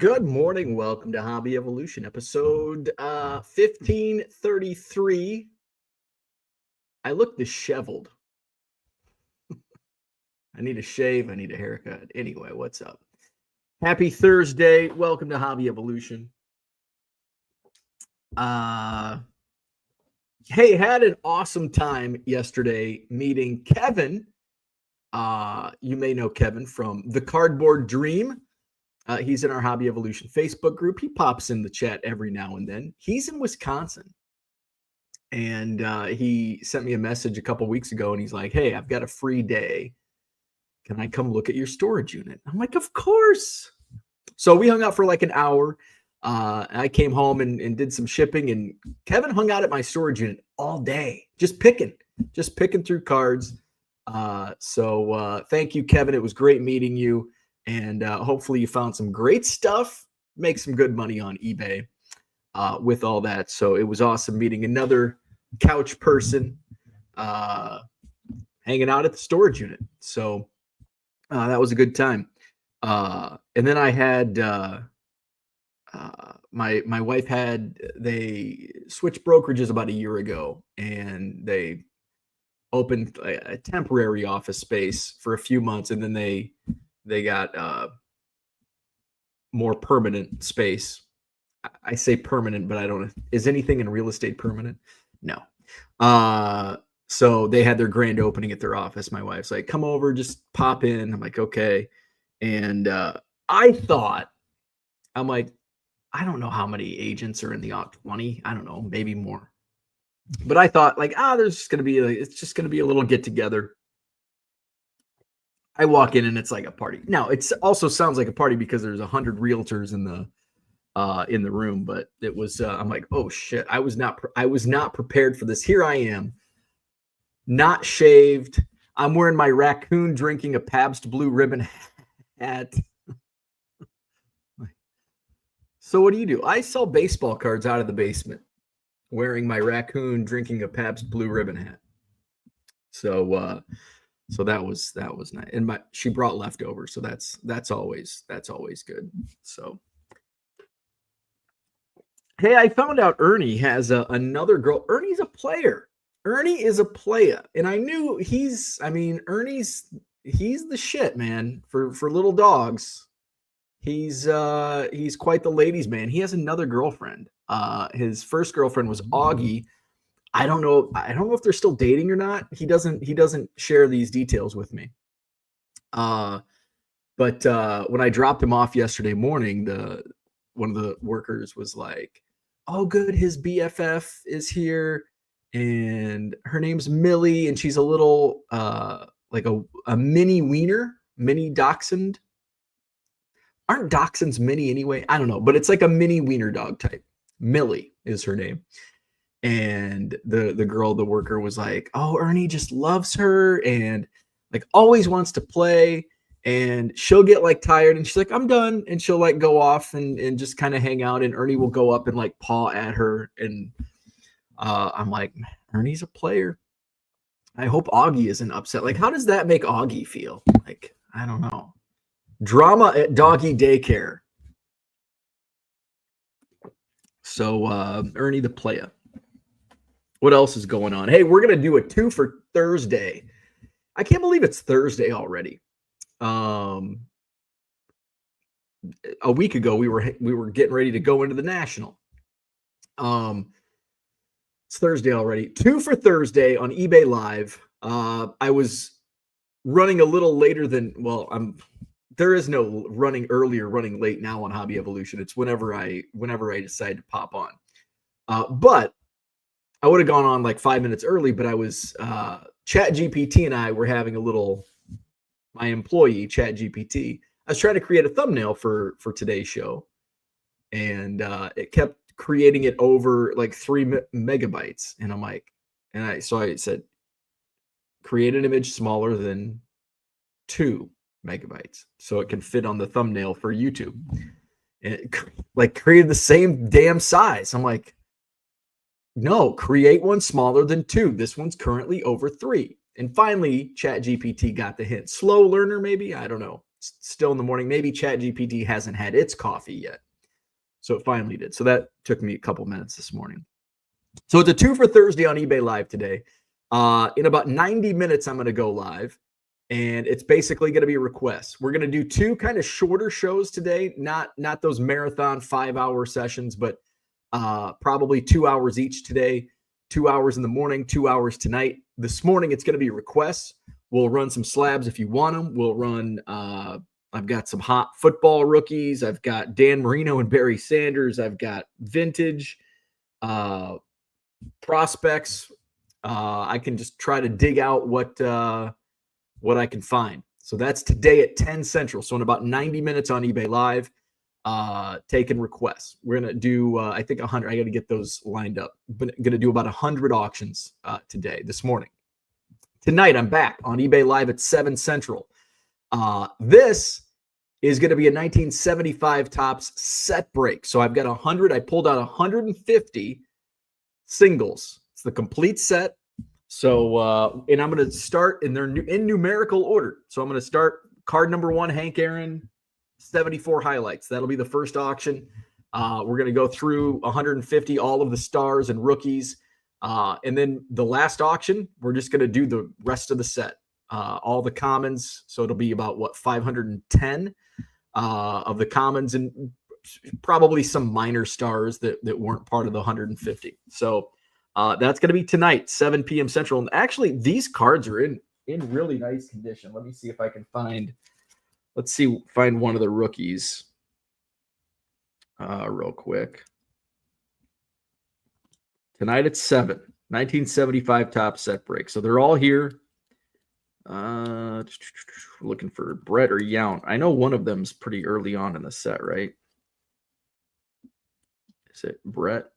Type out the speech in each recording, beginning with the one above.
Good morning. Welcome to Hobby Evolution, episode 1533. I look disheveled. I need a shave. I need a haircut. Anyway, what's up? Happy Thursday. Welcome to Hobby Evolution. Hey, had an awesome time yesterday meeting Kevin. You may know Kevin from The Cardboard Dream. He's in our Hobby Evolution Facebook group. He pops in the chat every now and then. He's in Wisconsin. And he sent me a message a couple weeks ago, and he's like, hey, I've got a free day. Can I come look at your storage unit? I'm like, of course. So we hung out for like an hour. I came home and did some shipping, and Kevin hung out at my storage unit all day, just picking through cards. So thank you, Kevin. It was great meeting you. And hopefully you found some great stuff, make some good money on eBay with all that. So it was awesome meeting another couch person hanging out at the storage unit. So that was a good time. And then I had my wife they switched brokerages about a year ago, and they opened a temporary office space for a few months, and then they got more permanent space. I say permanent, but I don't know. Is anything in real estate permanent? No. So they had their grand opening at their office. My wife's like, come over, just pop in. I'm like, okay. And I'm like, I don't know how many agents are in the 20. I don't know, maybe more. But I thought like, it's just going to be a little get together. I walk in and it's like a party. Now it also sounds like a party because there's 100 realtors in the room, but it was, I'm like, oh shit. I was not prepared for this. Here I am, not shaved. I'm wearing my raccoon drinking a Pabst Blue Ribbon hat. So what do? I sell baseball cards out of the basement wearing my raccoon drinking a Pabst Blue Ribbon hat. So that was nice. And she brought leftovers. So that's always good. So, hey, I found out Ernie has another girl. Ernie's a player. Ernie is a player. And I knew he's the shit, man, for little dogs. He's quite the ladies' man. He has another girlfriend. His first girlfriend was Augie. I don't know if they're still dating or not. He doesn't share these details with me. But when I dropped him off yesterday morning, one of the workers was like, "Oh, good, his BFF is here, and her name's Millie, and she's a little like a mini wiener, mini dachshund. Aren't dachshunds mini anyway? I don't know, but it's like a mini wiener dog type. Millie is her name." And the worker was like, "Oh, Ernie just loves her and like always wants to play, and she'll get like tired and she's like, I'm done." And she'll like go off and just kind of hang out, and Ernie will go up and like paw at her. And I'm like, Ernie's a player. I hope Augie isn't upset. Like, how does that make Augie feel? Like, I don't know. Drama at doggy daycare. So Ernie the player. What else is going on? Hey, we're going to do a 2 for Thursday. I can't believe it's Thursday already. A week ago, we were getting ready to go into the National. It's Thursday already. 2 for Thursday on eBay Live. I was running a little later than, there is no running early or running late now on Hobby Evolution. It's whenever I decide to pop on. But I would have gone on like 5 minutes early, but I was ChatGPT and I were having my employee ChatGPT. I was trying to create a thumbnail for today's show, and it kept creating it over like 3 megabytes. And I'm like, so I said, create an image smaller than 2 megabytes so it can fit on the thumbnail for YouTube. And it like created the same damn size. I'm like, no, create one smaller than 2. This one's currently over 3. And finally, ChatGPT got the hint. Slow learner, maybe? I don't know. still in the morning. Maybe ChatGPT hasn't had its coffee yet. So it finally did. So that took me a couple minutes this morning. So it's a 2 for Thursday on eBay Live today. In about 90 minutes, I'm going to go live. And it's basically going to be requests. We're going to do 2 kind of shorter shows today, not those marathon 5-hour sessions, but probably 2 hours each today, 2 hours in the morning, 2 hours tonight. This morning, it's going to be requests. We'll run some slabs if you want them. We'll run, I've got some hot football rookies. I've got Dan Marino and Barry Sanders. I've got vintage prospects. I can just try to dig out what I can find. So that's today at 10 Central. So in about 90 minutes on eBay Live, taking requests. We're going to do, I think 100. I got to get those lined up. But I'm going to do about 100 auctions this morning. Tonight, I'm back on eBay Live at 7 Central. This is going to be a 1975 Topps set break. So I've got 100. I pulled out 150 singles. It's the complete set. So, and I'm going to start, and they're in numerical order. So I'm going to start card number 1, Hank Aaron, 74 highlights. That'll be the first auction. We're going to go through 150, all of the stars and rookies. And then the last auction, we're just going to do the rest of the set, all the commons. So it'll be about 510 of the commons and probably some minor stars that weren't part of the 150. So that's going to be tonight, 7 p.m. Central. And actually, these cards are in really nice condition. Let me see if I can find one of the rookies real quick. Tonight at 7, 1975 Topps set break. So they're all here. Looking for Brett or Yount. I know one of them's pretty early on in the set, right? Is it Brett?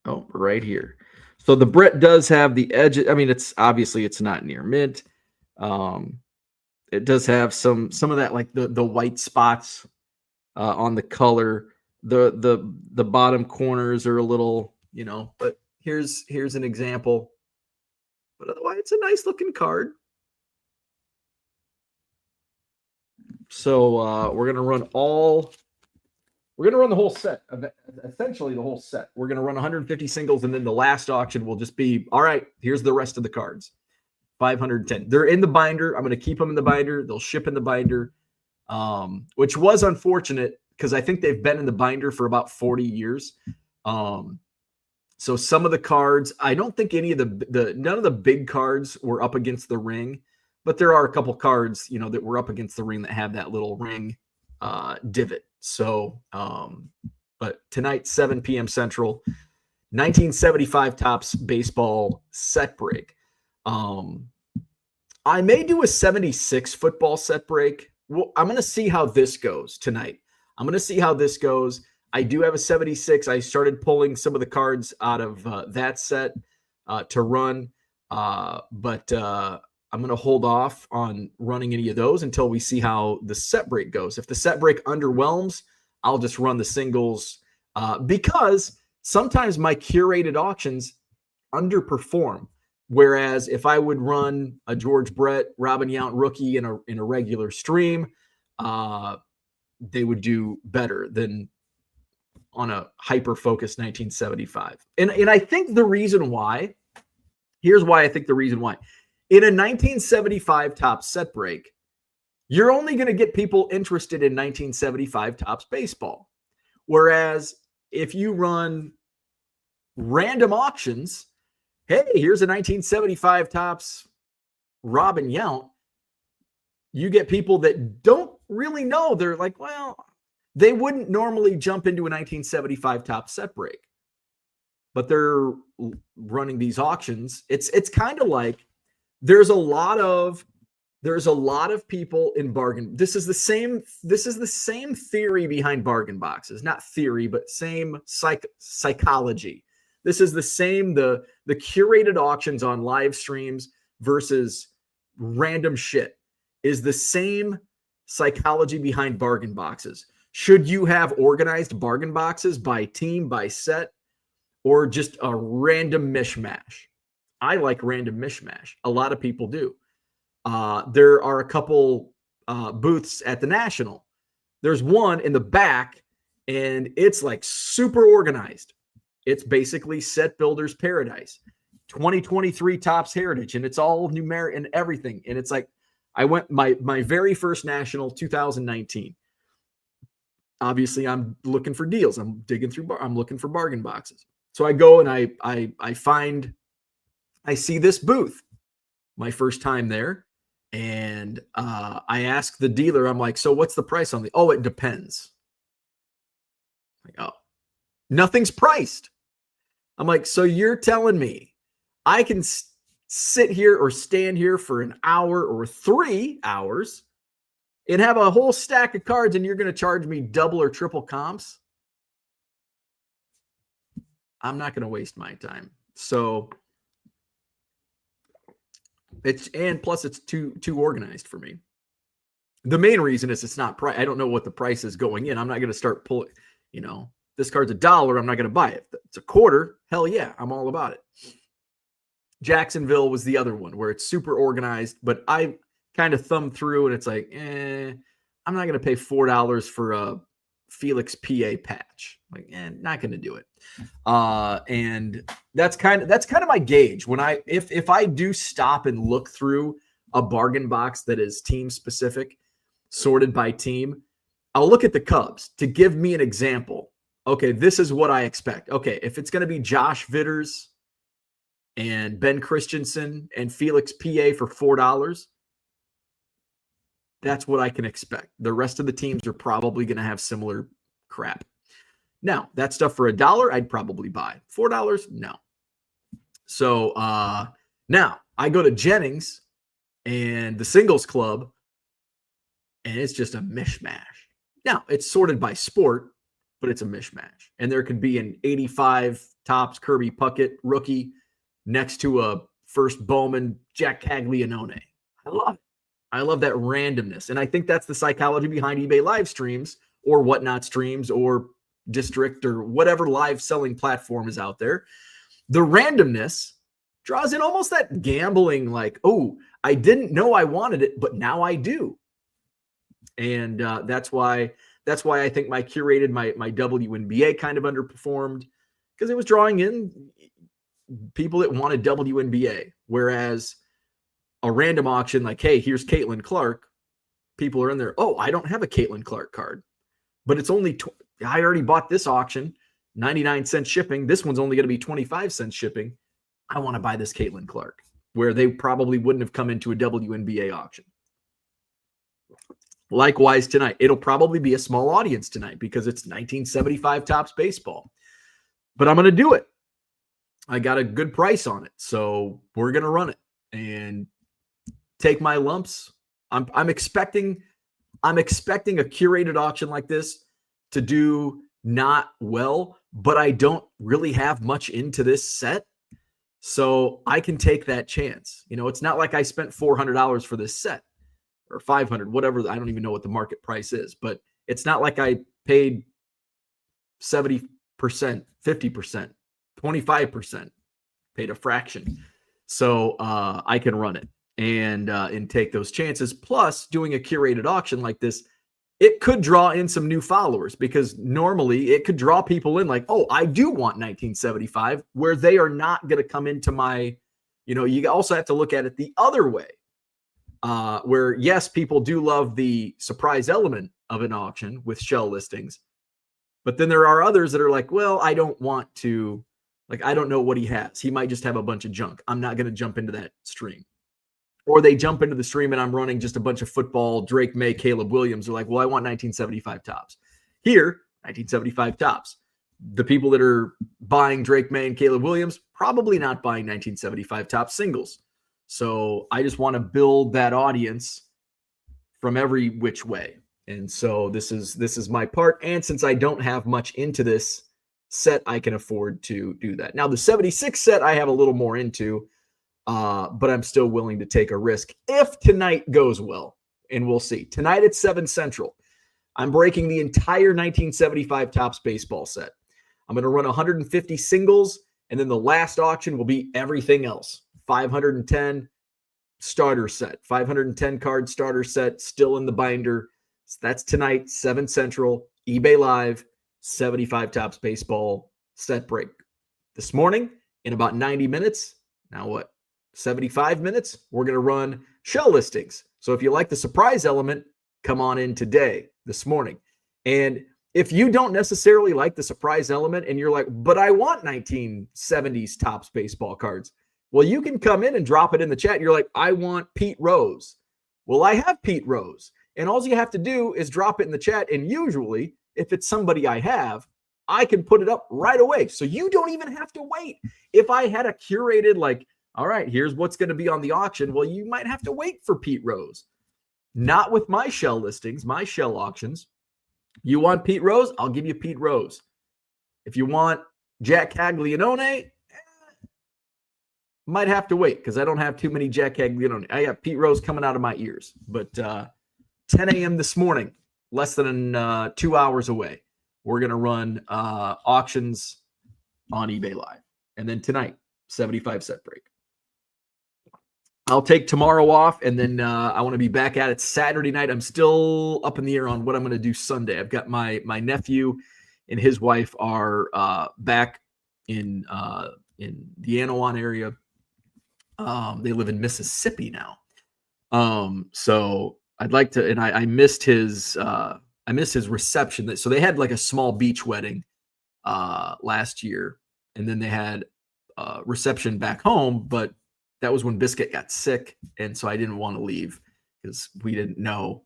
Oh, right here. So the Brett does have the edge. I mean, it's not near mint. It does have some of that, like the white spots on the color. The bottom corners are a little, but here's an example. But otherwise, it's a nice looking card. So we're gonna run the whole set, essentially the whole set. We're gonna run 150 singles, and then the last auction will just be, all right, here's the rest of the cards. 510. They're in the binder. I'm gonna keep them in the binder. They'll ship in the binder, which was unfortunate because I think they've been in the binder for about 40 years. So some of the cards, I don't think any of none of the big cards were up against the ring, but there are a couple cards, that were up against the ring that have that little ring divot. So, but tonight, 7 p.m. Central, 1975 Topps baseball set break. I may do a 76 football set break. Well, I'm going to see how this goes tonight. I'm going to see how this goes. I do have a 76. I started pulling some of the cards out of that set to run, but I'm going to hold off on running any of those until we see how the set break goes. If the set break underwhelms, I'll just run the singles because sometimes my curated auctions underperform. Whereas if I would run a George Brett, Robin Yount rookie in a regular stream, they would do better than on a hyper-focused 1975. And I think the reason why, here's why I think the reason why. In a 1975 Topps set break, you're only going to get people interested in 1975 Topps baseball. Whereas if you run random auctions, hey, here's a 1975 Topps Robin Yount, you get people that don't really know. They're like, well, they wouldn't normally jump into a 1975 Topps set break, but they're running these auctions. It's kind of like there's a lot of people in bargain. This is the same theory behind bargain boxes, not theory, but same psychology. This is the same, the curated auctions on live streams versus random shit is the same psychology behind bargain boxes. Should you have organized bargain boxes by team, by set, or just a random mishmash? I like random mishmash. A lot of people do. There are a couple booths at the National. There's one in the back, and it's like super organized. It's basically Set Builder's Paradise, 2023 Topps Heritage, and it's all numeric and everything. And it's like, I went my very first National, 2019. Obviously, I'm looking for deals. I'm digging through. I'm looking for bargain boxes. So I go and I see this booth. My first time there, and I ask the dealer. I'm like, so what's the price on the? Oh, it depends. Like, oh, nothing's priced. I'm like, so you're telling me I can sit here or stand here for an hour or 3 hours and have a whole stack of cards, and you're going to charge me double or triple comps? I'm not going to waste my time. So plus it's too organized for me. The main reason is it's not price. I don't know what the price is going in. I'm not going to start pulling, this card's $1. I'm not going to buy it. If it's $0.25. Hell yeah, I'm all about it. Jacksonville was the other one where it's super organized, but I kind of thumbed through and it's like, I'm not going to pay $4 for a Felix PA patch. Like, not going to do it. And that's kind of my gauge. When if I do stop and look through a bargain box that is team specific, sorted by team, I'll look at the Cubs to give me an example. Okay, this is what I expect. Okay, if it's going to be Josh Vitters and Ben Christensen and Felix PA for $4, that's what I can expect. The rest of the teams are probably going to have similar crap. Now, that stuff for $1, I'd probably buy. $4, no. So now I go to Jennings and the Singles Club, and it's just a mishmash. Now, it's sorted by sport, but it's a mishmash. And there could be an 85 Topps Kirby Puckett rookie next to a first Bowman Jack Caglianone. I love it. I love that randomness. And I think that's the psychology behind eBay live streams or Whatnot streams or District or whatever live selling platform is out there. The randomness draws in almost that gambling, like, oh, I didn't know I wanted it, but now I do. And that's why I think my curated, my WNBA kind of underperformed, because it was drawing in people that wanted WNBA. Whereas a random auction, like, hey, here's Caitlin Clark, people are in there, oh, I don't have a Caitlin Clark card, but it's only, I already bought this auction, 99 cents shipping. This one's only going to be 25 cents shipping. I want to buy this Caitlin Clark, where they probably wouldn't have come into a WNBA auction. Likewise tonight, it'll probably be a small audience tonight because it's 1975 Topps baseball, but I'm going to do it. I got a good price on it, so we're going to run it and take my lumps. I'm expecting a curated auction like this to do not well, but I don't really have much into this set, so I can take that chance. It's not like I spent $400 for this set or $500, whatever. I don't even know what the market price is, but it's not like I paid 70%, 50%, 25%, paid a fraction. So I can run it and take those chances. Plus, doing a curated auction like this, it could draw in some new followers, because normally it could draw people in like, oh, I do want 1975, where they are not going to come into my, you also have to look at it the other way, where, yes, people do love the surprise element of an auction with shell listings, but then there are others that are like, well, I don't want to, like, I don't know what he has. He might just have a bunch of junk. I'm not going to jump into that stream. Or they jump into the stream and I'm running just a bunch of football, Drake May, Caleb Williams. They're like, well, I want 1975 Topps. Here, 1975 Topps. The people that are buying Drake May and Caleb Williams, probably not buying 1975 Topps singles. So I just want to build that audience from every which way. And so this is my part. And since I don't have much into this set, I can afford to do that. Now, the 76 set I have a little more into, but I'm still willing to take a risk if tonight goes well, and we'll see. Tonight at 7 Central, I'm breaking the entire 1975 Topps baseball set. I'm going to run 150 singles, and then the last auction will be everything else. 510 starter set, 510 card starter set, still in the binder. So that's tonight, 7 Central, eBay Live, 75 Tops Baseball set break. This morning, in about 90 minutes, now what, 75 minutes, we're going to run shell listings. So if you like the surprise element, come on in today, this morning. And if you don't necessarily like the surprise element and you're like, but I want 1970s Tops baseball cards, well, you can come in and drop it in the chat. You're like, I want Pete Rose. Well, I have Pete Rose. And all you have to do is drop it in the chat. And usually, if it's somebody I have, I can put it up right away. So you don't even have to wait. If I had a curated, like, all right, here's what's going to be on the auction, well, you might have to wait for Pete Rose. Not with my shell listings, my shell auctions. You want Pete Rose? I'll give you Pete Rose. If you want Jack Caglianone, might have to wait because I don't have too many Jack Caglianone. I got Pete Rose coming out of my ears. But 10 a.m. this morning, less than 2 hours away, we're going to run auctions on eBay Live. And then tonight, 75 set break. I'll take tomorrow off, and then I want to be back at it Saturday night. I'm still up in the air on what I'm going to do Sunday. I've got my nephew and his wife are back in the Anawan area. They live in Mississippi now. So I'd like to, and I missed his reception. So they had like a small beach wedding last year, and then they had reception back home, but that was when Biscuit got sick, and so I didn't want to leave because we didn't know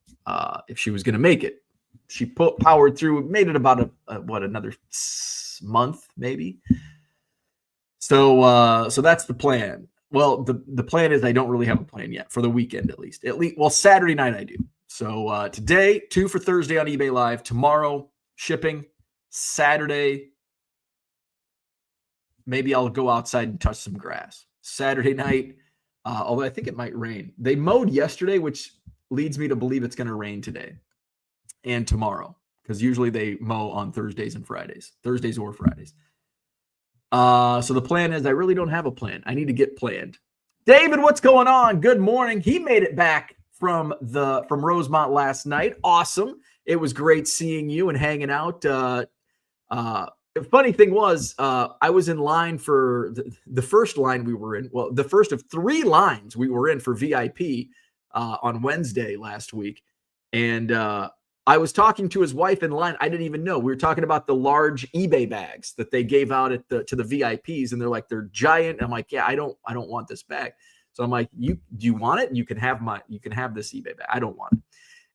if she was going to make it. She powered through, made it about another month maybe. So that's the plan. Well, the plan is I don't really have a plan yet for the weekend at least. Well, Saturday night I do. So today, 2 for Thursday on eBay Live. Tomorrow, shipping. Saturday, maybe I'll go outside and touch some grass. Saturday night, although I think it might rain. They mowed yesterday, which leads me to believe it's going to rain today and tomorrow, because usually they mow on Thursdays or Fridays. So the plan is I really don't have a plan. I need to get planned. David, what's going on? Good morning. He made it back from Rosemont last night. Awesome. It was great seeing you and hanging out. The funny thing was, I was in line for the first line we were in. Well, the first of 3 lines we were in for VIP on Wednesday last week. And I was talking to his wife in line. I didn't even know. We were talking about the large eBay bags that they gave out to the VIPs. And they're like, they're giant. I'm like, yeah, I don't want this bag. So I'm like, do you want it? You can have this eBay bag. I don't want it.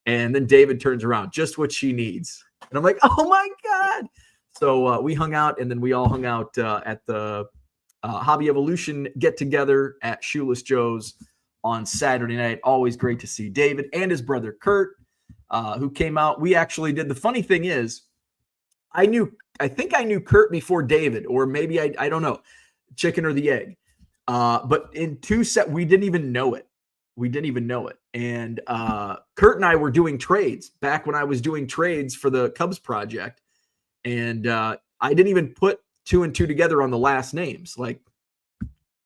And then David turns around, just what she needs. And I'm like, oh my God. So we hung out, and then we all hung out at the Hobby Evolution get-together at Shoeless Joe's on Saturday night. Always great to see David and his brother Kurt, who came out. We actually did. The funny thing is, I think I knew Kurt before David, or maybe I don't know, chicken or the egg. But in 2 sets, we didn't even know it. And Kurt and I were doing trades back when I was doing trades for the Cubs project. And I didn't even put 2 and 2 together on the last names.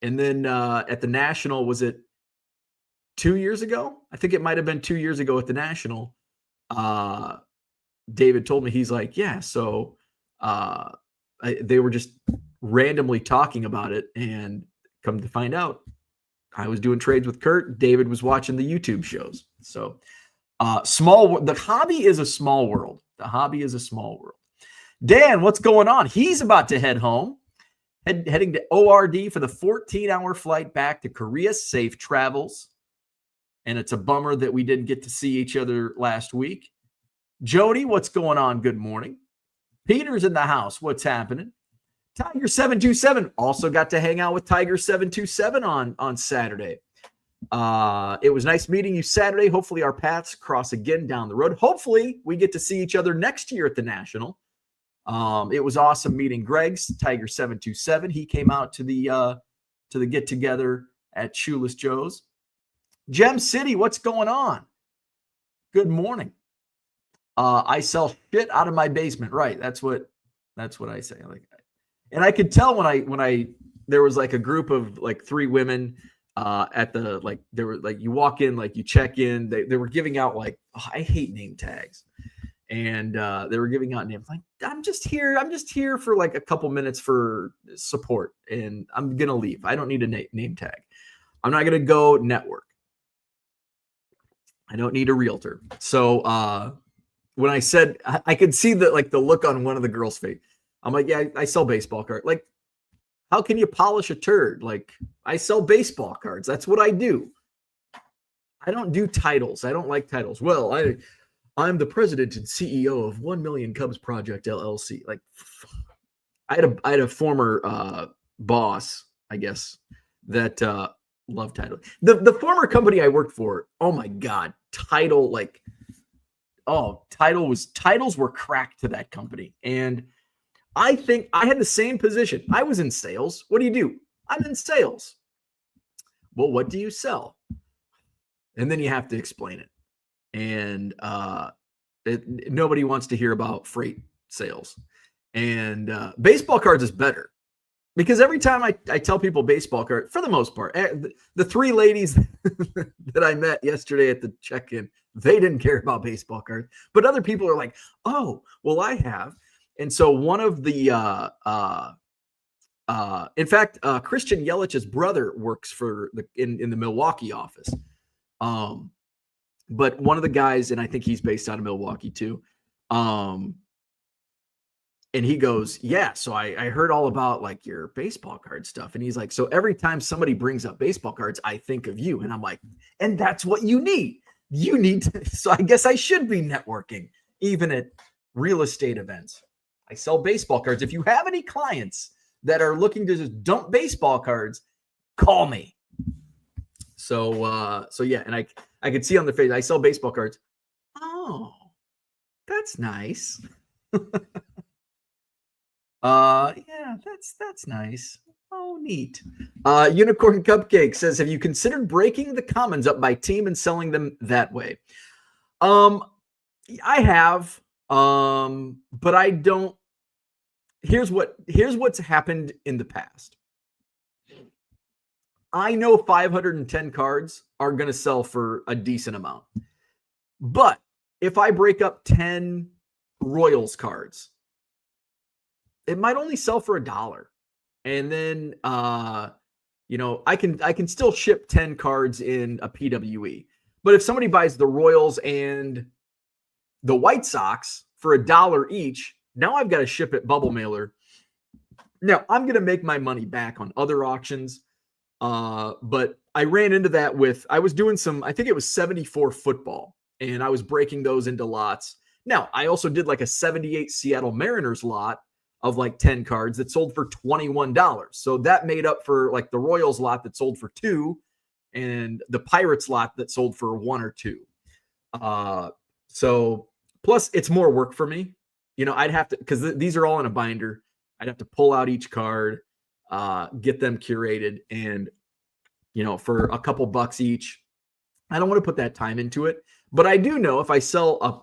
And then at the National, was it 2 years ago? I think it might have been 2 years ago at the National. David told me, he's like, yeah, so they were just randomly talking about it, and come to find out, I was doing trades with Kurt. David was watching the YouTube shows. So the hobby is a small world. Dan, what's going on? He's about to head home, heading to ORD for the 14-hour flight back to Korea. Safe travels. And it's a bummer that we didn't get to see each other last week. Jody, what's going on? Good morning. Peter's in the house. What's happening? Tiger727 also got to hang out with Tiger727 on Saturday. It was nice meeting you Saturday. Hopefully our paths cross again down the road. Hopefully we get to see each other next year at the National. It was awesome meeting Greg's Tiger727. He came out to the get together at Shoeless Joe's. Gem City, what's going on? Good morning. I sell shit out of my basement. Right. That's what I say. And I could tell when I there was like a group of like 3 women. at the, like, there were like, you walk in, like you check in, they were giving out like, oh, I hate name tags. And they were giving out names like, I'm just here for like a couple minutes for support, and I'm gonna leave. I don't need a name tag. I'm not gonna go network. I don't need a realtor. So when I said, I could see the look on one of the girls' face. I'm like, yeah, I sell baseball cards. Like, how can you polish a turd? Like, I sell baseball cards. That's what I do. I don't do titles. I don't like titles. Well, I'm the president and CEO of 1 Million Cubs Project LLC. Like, I had a former boss, I guess, that loved title. The former company I worked for, oh my God, titles were cracked to that company. And I think I had the same position. I was in sales. What do? I'm in sales. Well, what do you sell? And then you have to explain it. And nobody wants to hear about freight sales. And baseball cards is better, because every time I tell people baseball cards, for the most part, the three ladies that I met yesterday at the check-in, they didn't care about baseball cards. But other people are like, oh, well, I have. And so one of the, in fact, Christian Yelich's brother works for in the Milwaukee office. But one of the guys, and I think he's based out of Milwaukee too. And he goes, yeah, so I heard all about like your baseball card stuff. And he's like, so every time somebody brings up baseball cards, I think of you. And I'm like, and that's what you need. You need to, so I guess I should be networking, even at real estate events. I sell baseball cards. If you have any clients that are looking to just dump baseball cards, call me. So yeah, and I could see on their face, I sell baseball cards. Oh, that's nice. Yeah, that's nice. Oh, neat. Unicorn Cupcake says, have you considered breaking the commons up by team and selling them that way? I have, but I don't. Here's what's happened in the past. I know 510 cards are going to sell for a decent amount. But if I break up 10 Royals cards, it might only sell for $1. And then I can still ship 10 cards in a PWE. But if somebody buys the Royals and the White Sox for $1 each, now I've got to ship it bubble mailer. Now I'm going to make my money back on other auctions. But I ran into that I was doing I think it was 74 football, and I was breaking those into lots. Now, I also did like a 78 Seattle Mariners lot of like 10 cards that sold for $21. So that made up for like the Royals lot that sold for $2 and the Pirates lot that sold for $1 or $2. So plus it's more work for me. I'd have to, because these are all in a binder. I'd have to pull out each card, get them curated, and for a couple bucks each. I don't want to put that time into it, but I do know if I sell a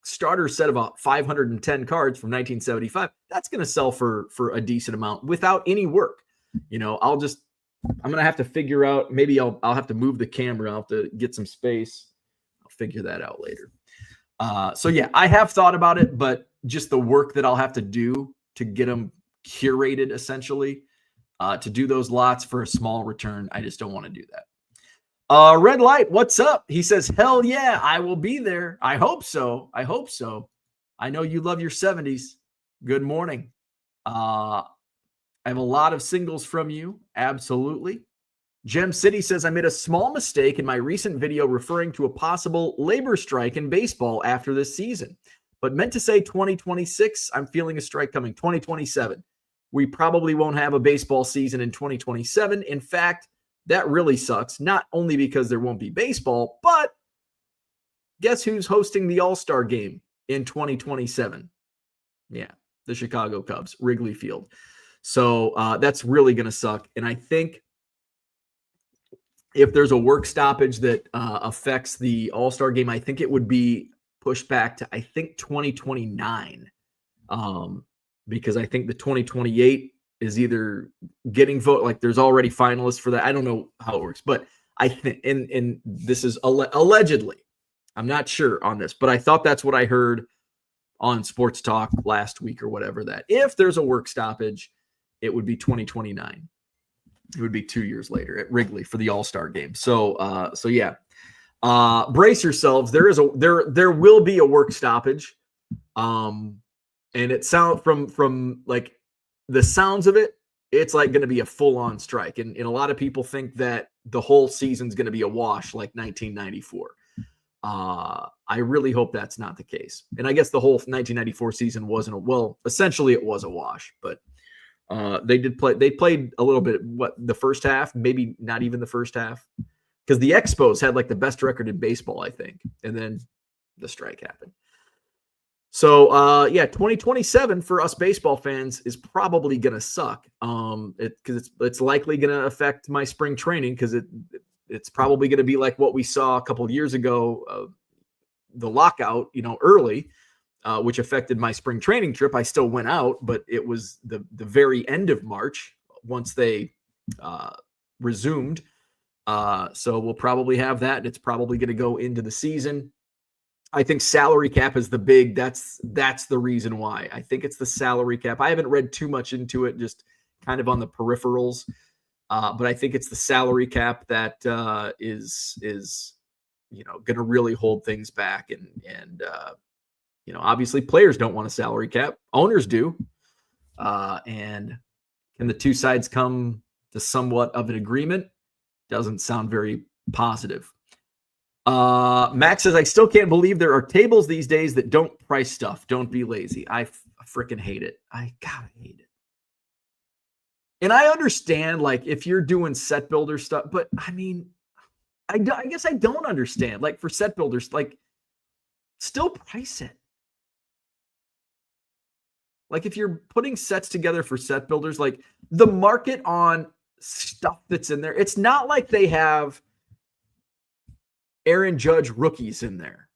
starter set of 510 cards from 1975, that's going to sell for a decent amount without any work. I'm going to have to figure out, maybe I'll have to move the camera. I'll have to get some space. I'll figure that out later. So yeah, I have thought about it, but just the work that I'll have to do to get them curated, essentially, to do those lots for a small return, I just don't want to do that. Red Light, what's up? He says, hell yeah, I will be there. I hope so. I know you love your 70s. Good morning. I have a lot of singles from you. Absolutely. Gem City says, I made a small mistake in my recent video referring to a possible labor strike in baseball after this season, but meant to say 2026. I'm feeling a strike coming 2027. We probably won't have a baseball season in 2027. In fact, that really sucks, not only because there won't be baseball, but guess who's hosting the All-Star game in 2027? Yeah, the Chicago Cubs, Wrigley Field. So that's really going to suck. And I think if there's a work stoppage that affects the All-Star game, I think it would be pushed back to, I think, 2029. Because I think the 2028 is either getting vote, like there's already finalists for that. I don't know how it works, but I think, and this is allegedly, I'm not sure on this, but I thought that's what I heard on Sports Talk last week or whatever, that if there's a work stoppage, it would be 2029. It would be 2 years later at Wrigley for the All-Star game. So yeah, brace yourselves. There will be a work stoppage. And it sounds from like the sounds of it, it's like going to be a full-on strike. And a lot of people think that the whole season's going to be a wash like 1994. I really hope that's not the case. And I guess the whole 1994 season essentially it was a wash, but they played a little bit, the first half, maybe not even the first half, because the Expos had like the best record in baseball, I think. And then the strike happened. So, 2027 for us baseball fans is probably going to suck. Because it's likely going to affect my spring training, because it's probably going to be like what we saw a couple of years ago, the lockout, early, which affected my spring training trip. I still went out, but it was the very end of March once they resumed. So we'll probably have that. And it's probably going to go into the season. I think salary cap is that's the reason why. I think it's the salary cap. I haven't read too much into it, just kind of on the peripherals. But I think it's the salary cap that is going to really hold things back. And obviously players don't want a salary cap. Owners do. And can the two sides come to somewhat of an agreement? Doesn't sound very positive. Max says, I still can't believe there are tables these days that don't price stuff. Don't be lazy. I freaking hate it. I gotta hate it. And I understand, like, if you're doing set builder stuff, but I mean, I guess I don't understand. Like, for set builders, like, still price it. Like, if you're putting sets together for set builders, like, the market on stuff that's in there, it's not like they have Aaron Judge rookies in there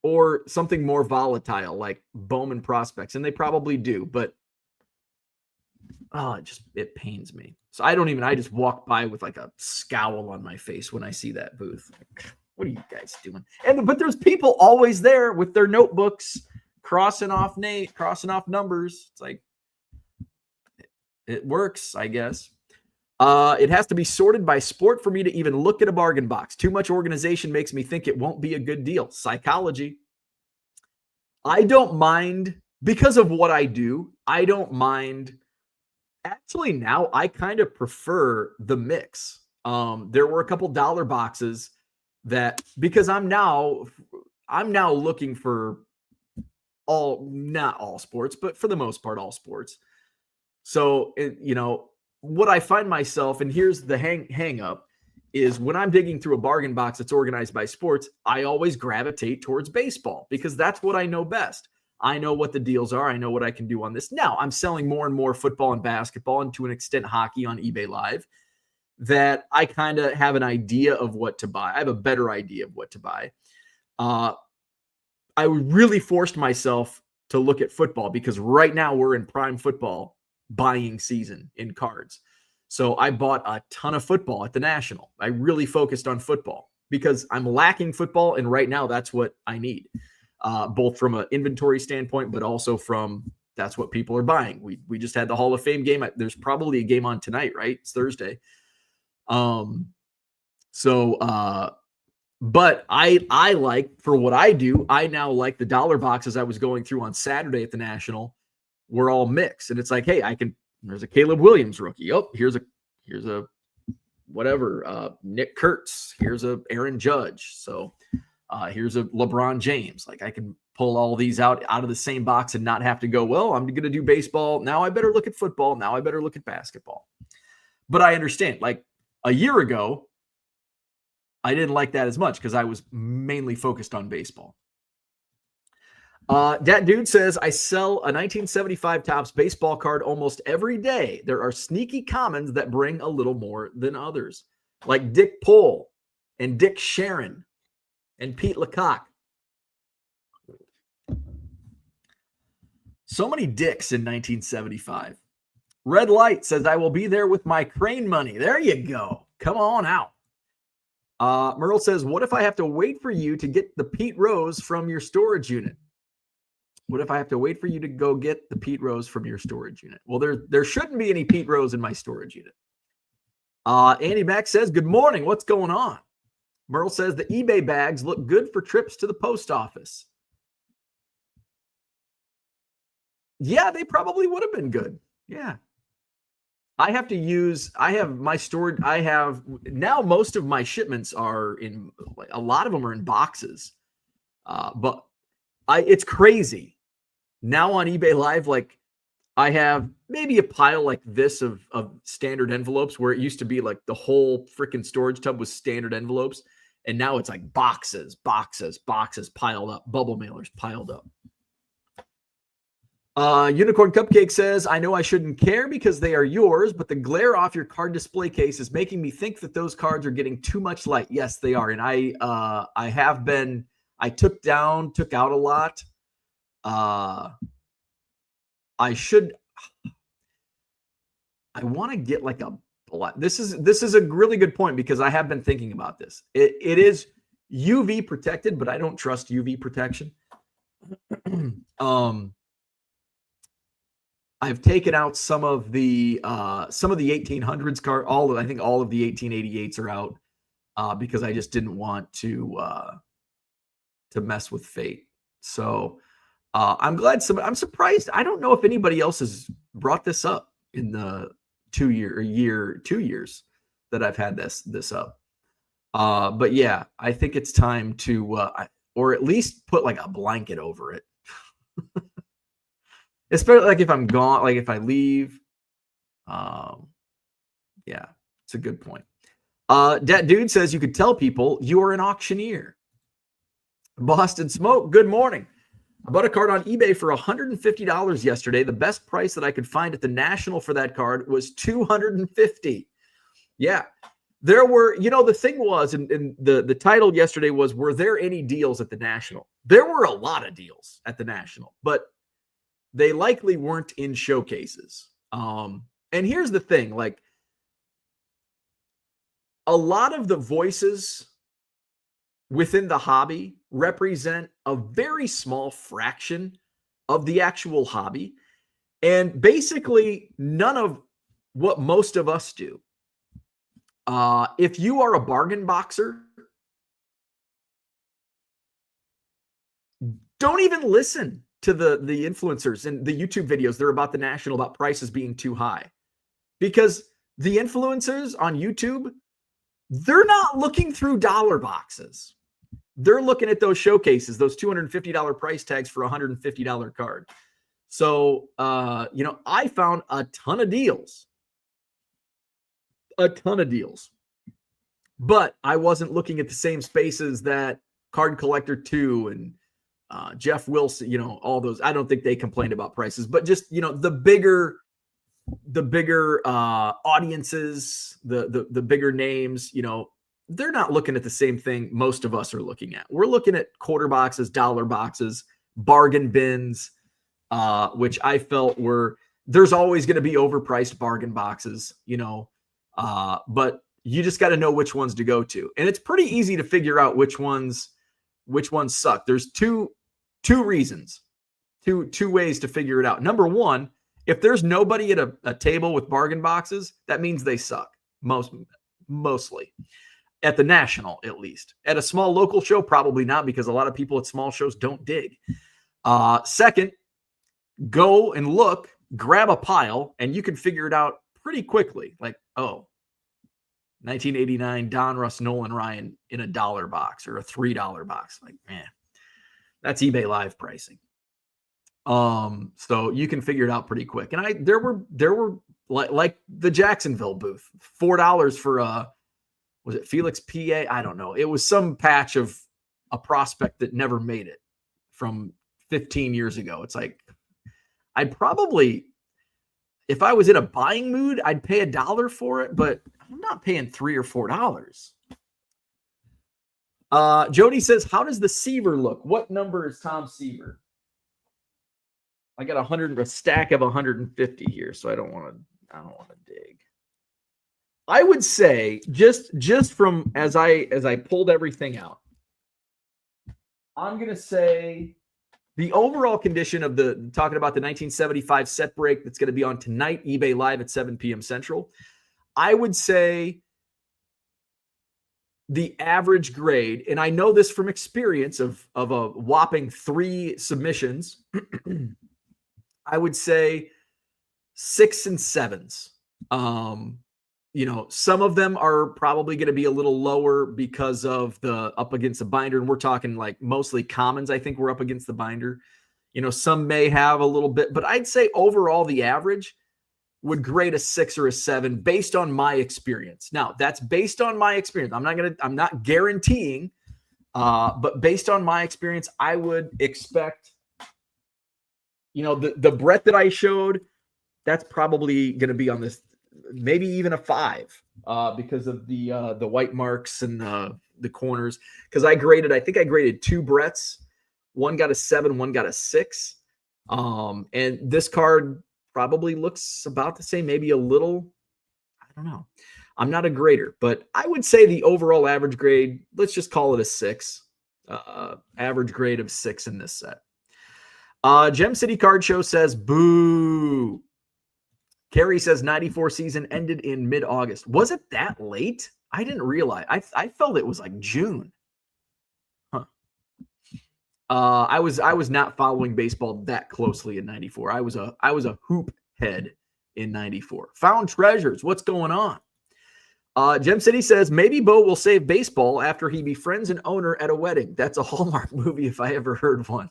or something more volatile like Bowman prospects. And they probably do, but it pains me. So I just walk by with like a scowl on my face when I see that booth. Like, what are you guys doing? But there's people always there with their notebooks, crossing off numbers. It's like, it works, I guess. It has to be sorted by sport for me to even look at a bargain box. Too much organization makes me think it won't be a good deal. Psychology. I don't mind, because of what I do, I don't mind. Actually, now I kind of prefer the mix. There were a couple dollar boxes that, because I'm now looking for not all sports, but for the most part, all sports. So, what I find myself, and here's the hang up, is when I'm digging through a bargain box that's organized by sports, I always gravitate towards baseball because that's what I know best. I know what the deals are. I know what I can do on this. Now, I'm selling more and more football and basketball, and to an extent hockey on eBay Live, that I kind of have an idea of what to buy. I have a better idea of what to buy. I really forced myself to look at football because right now we're in prime football buying season in cards. So I bought a ton of football at the National. I really focused on football because I'm lacking football. And right now that's what I need, both from an inventory standpoint, but also that's what people are buying. We just had the Hall of Fame game. There's probably a game on tonight, right? It's Thursday. But I like, for what I do, I now like the dollar boxes I was going through on Saturday at the National. We're all mixed. And it's like, hey, there's a Caleb Williams rookie. Oh, here's a whatever, Nick Kurtz. Here's a Aaron Judge. So here's a LeBron James. Like, I can pull all these out of the same box and not have to go, well, I'm going to do baseball. Now I better look at football. Now I better look at basketball. But I understand, like, a year ago, I didn't like that as much because I was mainly focused on baseball. That dude says, I sell a 1975 Topps baseball card almost every day. There are sneaky commons that bring a little more than others, like Dick Pohl and Dick Sharon and Pete Lecoq. So many dicks in 1975. Red Light says, I will be there with my crane money. There you go. Come on out. Merle says, what if I have to wait for you to get the Pete Rose from your storage unit? What if I have to wait for you to go get the Pete Rose from your storage unit? Well, there shouldn't be any Pete Rose in my storage unit. Andy Mack says, good morning. What's going on? Merle says, the eBay bags look good for trips to the post office. Yeah, they probably would have been good. Yeah. Now most of my shipments are in, a lot of them are in boxes. But it's crazy. Now on eBay Live, like I have maybe a pile like this of standard envelopes where it used to be like the whole freaking storage tub was standard envelopes. And now it's like boxes piled up, bubble mailers piled up. Unicorn Cupcake says, I know I shouldn't care because they are yours, but the glare off your card display case is making me think that those cards are getting too much light. Yes, they are. And I took out a lot. I want to get like a black. This is a really good point because I have been thinking about this. It is UV protected, but I don't trust UV protection. I've taken out some of the 1800s card. I think all of the 1888s are out because I just didn't want to mess with fate. So I'm glad I'm surprised. I don't know if anybody else has brought this up in the 2 years that I've had this up. But yeah, I think it's time to or at least put like a blanket over it. Especially like if I'm gone, like if I leave. Yeah, it's a good point. Dat Dude says you could tell people you are an auctioneer. Boston Smoke, good morning. I bought a card on eBay for $150 yesterday. The best price that I could find at the National for that card was $250. Yeah. There were, the thing was, and the title yesterday was, were there any deals at the National? There were a lot of deals at the National, but they likely weren't in showcases. And here's the thing, like a lot of the voices within the hobby represent a very small fraction of the actual hobby. And basically none of what most of us do. If you are a bargain boxer, don't even listen to the influencers and the YouTube videos. They're about the National, about prices being too high, because the influencers on YouTube, they're not looking through dollar boxes. They're looking at those showcases, those $250 price tags for a $150 card. So, I found a ton of deals, but I wasn't looking at the same spaces that Card Collector 2 and Jeff Wilson, all those. I don't think they complained about prices, but just, the bigger audiences, the bigger names, they're not looking at the same thing most of us are looking at. We're looking at quarter boxes, dollar boxes, bargain bins, which I felt there's always going to be overpriced bargain boxes, but you just got to know which ones to go to. And it's pretty easy to figure out which ones suck. There's two reasons, two ways to figure it out. Number one, if there's nobody at a table with bargain boxes, that means they suck mostly. At the National, at least. At a small local show, probably not, because a lot of people at small shows don't dig. Second, go and look, grab a pile, and you can figure it out pretty quickly. Like, 1989 Donruss Nolan Ryan in a $1 box or a $3 box. Like, man, that's eBay Live pricing. So you can figure it out pretty quick. And there were like the Jacksonville booth, $4 for was it Felix PA? I don't know. It was some patch of a prospect that never made it from 15 years ago. It's like, I'd probably, if I was in a buying mood, I'd pay $1 for it, but I'm not paying $3 or $4. Jody says, how does the Seaver look? What number is Tom Seaver? I got a stack of 150 here, so I don't want to dig. I would say just from as I pulled everything out, I'm gonna say the overall condition of talking about the 1975 set break that's going to be on tonight, eBay Live at 7 p.m. Central. I would say the average grade, and I know this from experience of a whopping 3 submissions, I would say 6 and 7s. Some of them are probably going to be a little lower because of the up against the binder. And we're talking like mostly commons. I think we're up against the binder. Some may have a little bit, but I'd say overall the average would grade a 6 or a 7 based on my experience. Now that's based on my experience. I'm not guaranteeing, but based on my experience, I would expect, the Brett that I showed, that's probably going to be on this, maybe even a 5, because of the white marks and the corners. Because I think I graded 2 Bretts. One got a 7, one got a 6. And this card probably looks about the same, maybe a little. I don't know. I'm not a grader, but I would say the overall average grade, let's just call it a 6. Average grade of 6 in this set. Gem City Card Show says, boo. Carrie says 94 season ended in mid-August. Was it that late? I didn't realize. I felt it was like June. Huh. I was not following baseball that closely in 94. I was a hoop head in 94. Found treasures. What's going on? Gem City says maybe Bo will save baseball after he befriends an owner at a wedding. That's a Hallmark movie if I ever heard one.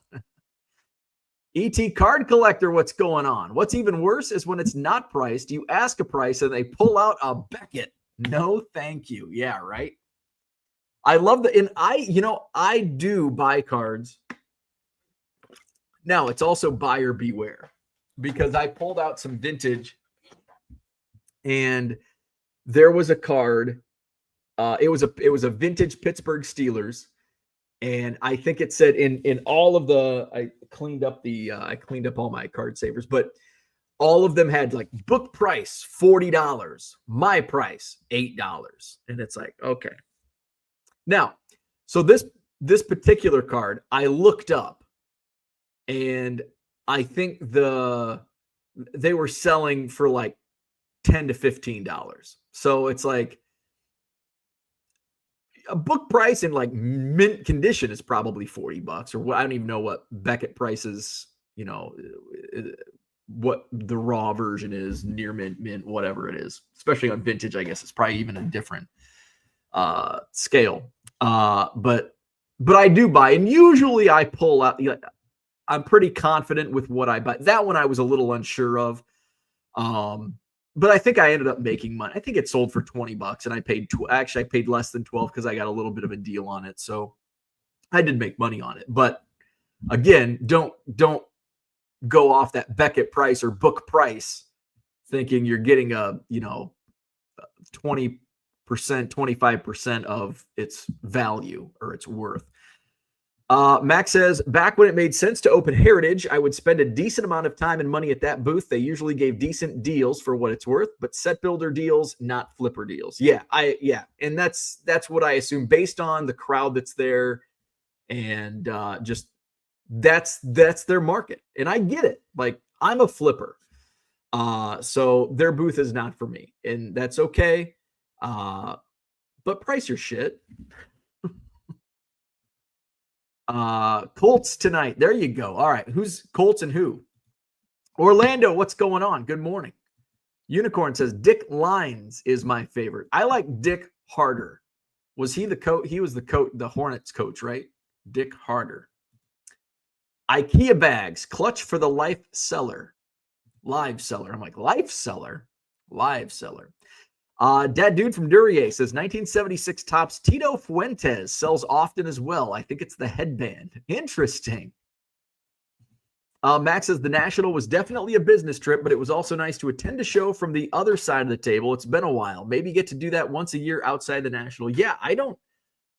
ET Card Collector, what's going on? What's even worse is when it's not priced, you ask a price and they pull out a Beckett. No, thank you. Yeah, right. I love and I do buy cards. Now it's also buyer beware, because I pulled out some vintage and there was a card. It was a vintage Pittsburgh Steelers. And I think it said in all of I cleaned up all my card savers, but all of them had like book price $40, my price $8. And it's like, okay. Now, so this particular card I looked up, and I think they were selling for like $10 to $15. So it's like a book price in like mint condition is probably $40, or what. I don't even know what Beckett prices, what the raw version is, near mint, whatever it is, especially on vintage. I guess it's probably even a different scale. But I do buy, and usually I pull out, I'm pretty confident with what I buy. That one I was a little unsure of. But I think I ended up making money. I think it sold for $20, and I paid I paid less than 12 because I got a little bit of a deal on it. So I did make money on it. But again, don't go off that Beckett price or book price thinking you're getting a 20%, 25% of its value or its worth. Max says, back when it made sense to open Heritage, I would spend a decent amount of time and money at that booth. They usually gave decent deals for what it's worth, but set builder deals, not flipper deals. Yeah. And that's what I assume based on the crowd that's there, and just that's their market. And I get it. Like, I'm a flipper. So their booth is not for me, and that's okay. But price your shit. Colts tonight. There you go. All right. Who's Colts and who? Orlando, what's going on? Good morning. Unicorn says Dick Lines is my favorite. I like Dick Harder. Was he the coach? He was the Hornets coach, right? Dick Harder. IKEA bags, clutch for the live seller. I'm like, live seller. Dad Dude from Duryea says 1976 Topps Tito Fuentes sells often as well. I think it's the headband. Interesting. Max says the National was definitely a business trip, but it was also nice to attend a show from the other side of the table. It's been a while. Maybe get to do that once a year outside the National. Yeah, I don't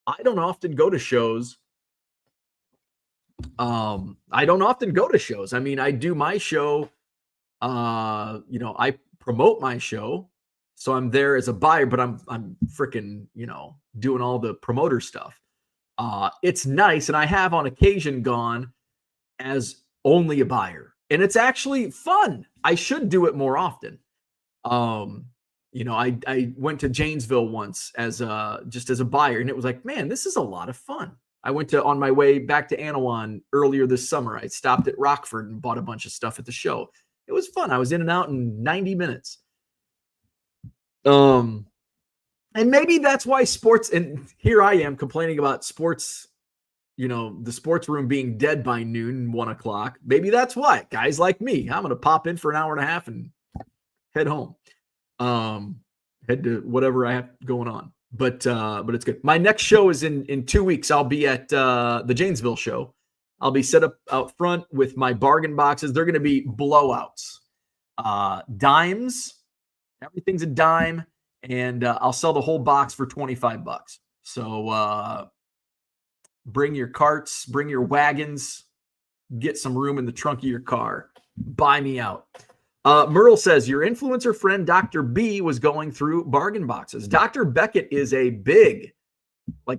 often go to shows I don't often go to shows. I mean, I do my show, I promote my show, so I'm there as a buyer, but I'm freaking, doing all the promoter stuff. It's nice, and I have on occasion gone as only a buyer, and it's actually fun. I should do it more often. I went to Janesville once as just as a buyer, and it was like, man, this is a lot of fun. I went to on my way back to Anawan earlier this summer. I stopped at Rockford and bought a bunch of stuff at the show. It was fun. I was in and out in 90 minutes. And maybe that's why sports, and here I am complaining about sports, the sports room being dead by noon, 1 o'clock. Maybe that's why guys like me, I'm going to pop in for an hour and a half and head home. Head to whatever I have going on, but it's good. My next show is in 2 weeks. I'll be at the Janesville show. I'll be set up out front with my bargain boxes. They're going to be blowouts, dimes. Everything's a dime, and I'll sell the whole box for $25. So bring your carts, bring your wagons, get some room in the trunk of your car. Buy me out. Merle says, your influencer friend, Dr. B, was going through bargain boxes. Dr. Beckett is a big,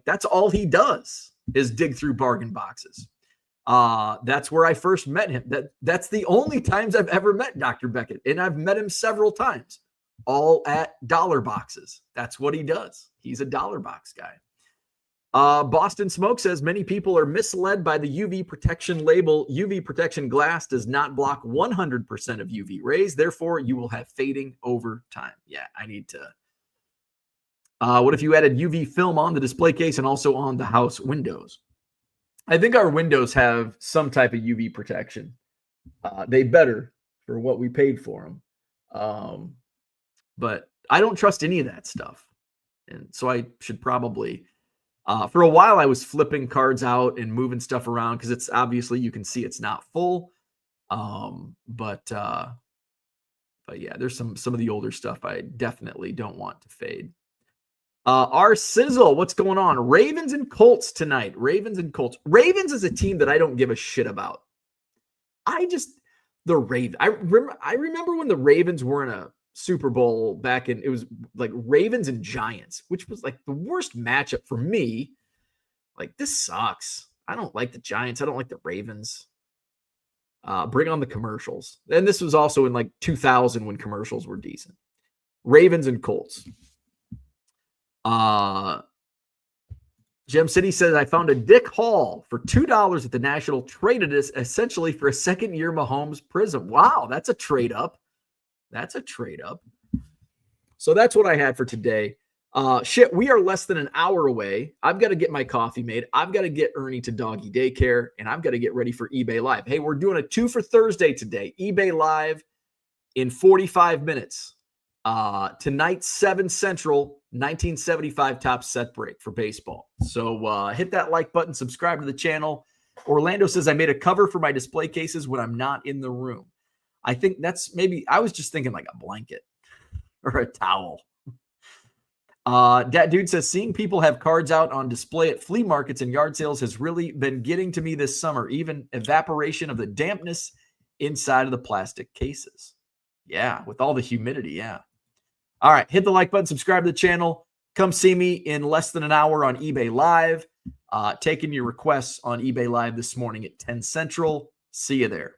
that's all he does is dig through bargain boxes. That's where I first met him. That's the only times I've ever met Dr. Beckett. And I've met him several times, all at dollar boxes. That's what he does. He's a dollar box guy. Boston Smoke says many people are misled by the UV protection label. UV protection glass does not block 100% of UV rays. Therefore, you will have fading over time. Yeah, I need to. What if you added UV film on the display case and also on the house windows? I think our windows have some type of UV protection. They better for what we paid for them. But I don't trust any of that stuff. And so I should probably... for a while, I was flipping cards out and moving stuff around because it's obviously you can see it's not full. But yeah, there's some of the older stuff I definitely don't want to fade. Our Sizzle, what's going on? Ravens and Colts tonight. Ravens and Colts. Ravens is a team that I don't give a shit about. The Ravens. I remember when the Ravens were in a Super Bowl back in, it was like Ravens and Giants, which was like the worst matchup for me. Like, this sucks. I don't like the Giants. I don't like the Ravens. Bring on the commercials. And this was also in like 2000 when commercials were decent. Ravens and Colts. Gem City says, I found a Dick Hall for $2 at the National, traded it essentially for a second-year Mahomes Prism. Wow, that's a trade up. That's a trade up. So that's what I had for today. We are less than an hour away. I've got to get my coffee made. I've got to get Ernie to doggy daycare, and I've got to get ready for eBay Live. Hey, we're doing a 2 for Thursday today. eBay Live in 45 minutes. Tonight, 7 Central, 1975 top set break for baseball. So hit that like button, subscribe to the channel. Orlando says, I made a cover for my display cases when I'm not in the room. I think that's maybe, I was just thinking like a blanket or a towel. That dude says, seeing people have cards out on display at flea markets and yard sales has really been getting to me this summer. Even evaporation of the dampness inside of the plastic cases. Yeah, with all the humidity, yeah. All right, hit the like button, subscribe to the channel. Come see me in less than an hour on eBay Live. Taking your requests on eBay Live this morning at 10 Central. See you there.